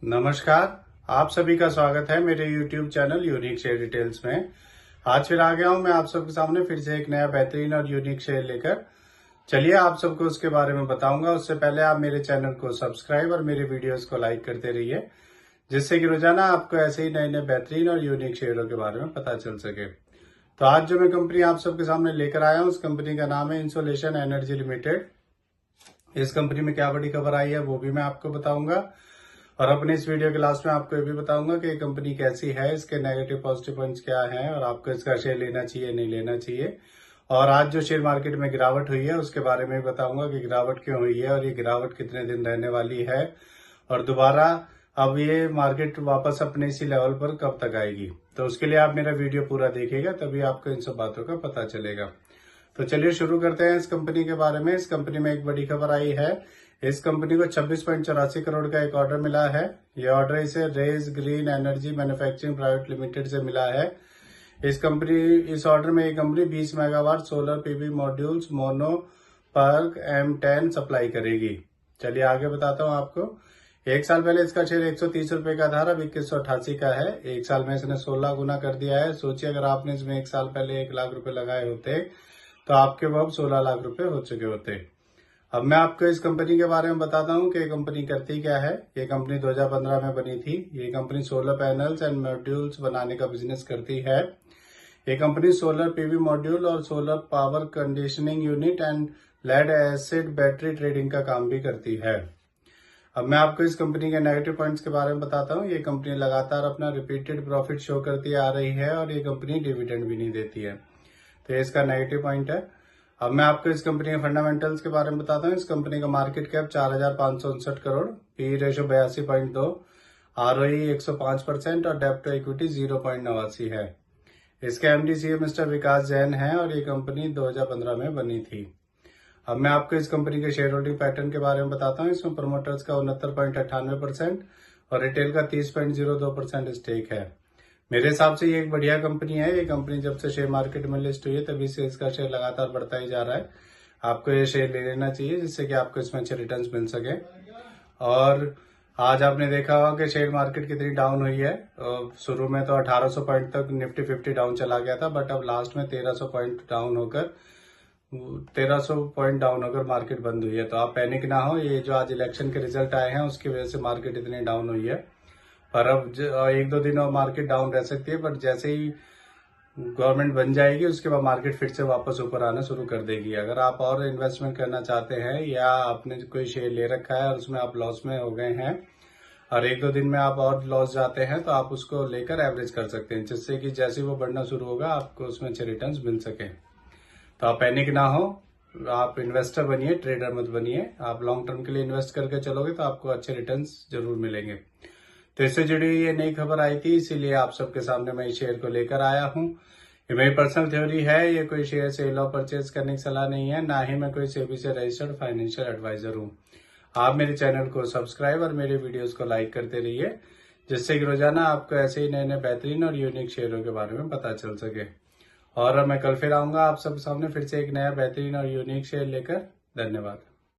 नमस्कार। आप सभी का स्वागत है मेरे YouTube channel unique share details में। आज फिर आ गया हूं मैं आप सबके सामने फिर से एक नया बेहतरीन और यूनिक शेयर लेकर। चलिए आप सबको उसके बारे में बताऊंगा। उससे पहले आप मेरे चैनल को सब्सक्राइब और मेरे वीडियोस को लाइक करते रहिए, जिससे कि रोजाना आपको ऐसे ही नए नए बेहतरीन और यूनिक शेयरों के बारे में पता चल सके। तो आज जो मैं कंपनी आप सबके सामने लेकर आया हूँ, उस कंपनी का नाम है इंसोलेशन एनर्जी लिमिटेड। इस कंपनी में क्या बड़ी खबर आई है वो भी मैं आपको बताऊंगा, और अपने इस वीडियो के लास्ट में आपको ये भी बताऊंगा कि ये कंपनी कैसी है, इसके नेगेटिव पॉजिटिव पॉइंट्स क्या हैं, और आपको इसका शेयर लेना चाहिए नहीं लेना चाहिए। और आज जो शेयर मार्केट में गिरावट हुई है उसके बारे में भी बताऊंगा कि गिरावट क्यों हुई है और ये गिरावट कितने दिन रहने वाली है, और दोबारा अब ये मार्केट वापस अपने इसी लेवल पर कब तक आएगी। तो उसके लिए आप मेरा वीडियो पूरा देखिएगा, तभी आपको इन सब बातों का पता चलेगा। तो चलिए शुरू करते हैं इस कंपनी के बारे में। इस कंपनी में एक बड़ी खबर आई है। इस कंपनी को 26.84 करोड़ का एक ऑर्डर मिला है। यह ऑर्डर इसे Rays Green Energy Manufacturing Private Limited से मिला है। इस ऑर्डर में ये company 20 megawatt solar PV modules mono PERC M10 supply करेगी। चलिए आगे बताता हूँ आपको। एक साल पहले इसका शेयर 130 रुपए का था, अब 2188 का है। एक साल में इसने 16 गुना कर दिया है। सोचिए अगर आपने इसमें एक साल पहले 1 लाख रुपए लगाए होते तो आपके वो अब 16 लाख रुपए हो चुके होते। अब मैं आपको इस कंपनी के बारे में बताता हूँ कि ये कंपनी करती क्या है। ये कंपनी 2015 में बनी थी। ये company solar panels and modules बनाने का बिजनेस करती है। ये कंपनी सोलर पीवी मॉड्यूल और solar power conditioning unit and lead acid battery trading का काम भी करती है। अब मैं आपको इस कंपनी के नेगेटिव पॉइंट्स के बारे में बताता हूँ। ये कंपनी लगातार अपना रिपीटेड प्रॉफिट शो करती आ रही है और ये कंपनी डिविडेंड भी नहीं देती है, तो ये इसका नेगेटिव पॉइंट है। अब मैं आपको इस कंपनी के फंडामेंटल्स के बारे में बताता हूँ। इस कंपनी का market cap 4,559 crore, P ratio 82.2, ROE 105% और डेप्ट टू इक्विटी 0.89 है। इसके एमडी सीए मिस्टर विकास जैन हैं और ये कंपनी 2015 में बनी थी। अब मैं आपको इस कंपनी के शेयर होल्डिंग पैटर्न के बारे में बताता हूँ। इसमें प्रोमोटर्स का 69.98% और रिटेल का 30.02% स्टेक है। मेरे हिसाब से ये एक बढ़िया कंपनी है। ये कंपनी जब से शेयर मार्केट में लिस्ट हुई है तभी से इसका शेयर लगातार बढ़ता ही जा रहा है। आपको ये शेयर ले लेना चाहिए, जिससे कि आपको इसमें अच्छे रिटर्न्स मिल सके। और आज आपने देखा होगा कि शेयर मार्केट कितनी डाउन हुई है। शुरू में तो 1800 पॉइंट तक निफ्टी 50 डाउन चला गया था, बट अब लास्ट में 1300 पॉइंट डाउन होकर मार्केट बंद हुई है। तो आप पैनिक ना हो। ये जो आज इलेक्शन के रिजल्ट आए हैं उसकी वजह से मार्केट इतनी डाउन हुई है, पर अब 1-2 दिन और मार्केट डाउन रह सकती है। बट जैसे ही गवर्नमेंट बन जाएगी उसके बाद मार्केट फिर से वापस ऊपर आना शुरू कर देगी। अगर आप और इन्वेस्टमेंट करना चाहते हैं या आपने कोई शेयर ले रखा है और उसमें आप लॉस में हो गए हैं और 1-2 दिन में आप और लॉस जाते हैं, तो आप उसको लेकर एवरेज कर सकते हैं, जिससे कि जैसे वो बढ़ना शुरू होगा आपको उसमें अच्छे रिटर्न्स मिल सके। तो आप पैनिक ना हो। आप इन्वेस्टर बनिए, ट्रेडर मत बनिए। आप लॉन्ग टर्म के लिए इन्वेस्ट करके चलोगे तो आपको अच्छे रिटर्न्स जरूर मिलेंगे। तो इससे जुड़ी हुई ये नई खबर आई थी, इसीलिए आप सबके सामने मैं इस शेयर को लेकर आया हूँ। ये मेरी पर्सनल थ्योरी है। ये कोई शेयर सेल और परचेज करने की सलाह नहीं है, ना ही मैं कोई सेबी से रजिस्टर्ड फाइनेंशियल एडवाइजर हूँ। आप मेरे चैनल को सब्सक्राइब और मेरे वीडियोस को लाइक करते रहिए, जिससे कि रोजाना आपको ऐसे ही नए नए बेहतरीन और यूनिक शेयरों के बारे में पता चल सके। और मैं कल फिर आऊंगा आप सबके सामने फिर से एक नया बेहतरीन और यूनिक शेयर लेकर। धन्यवाद।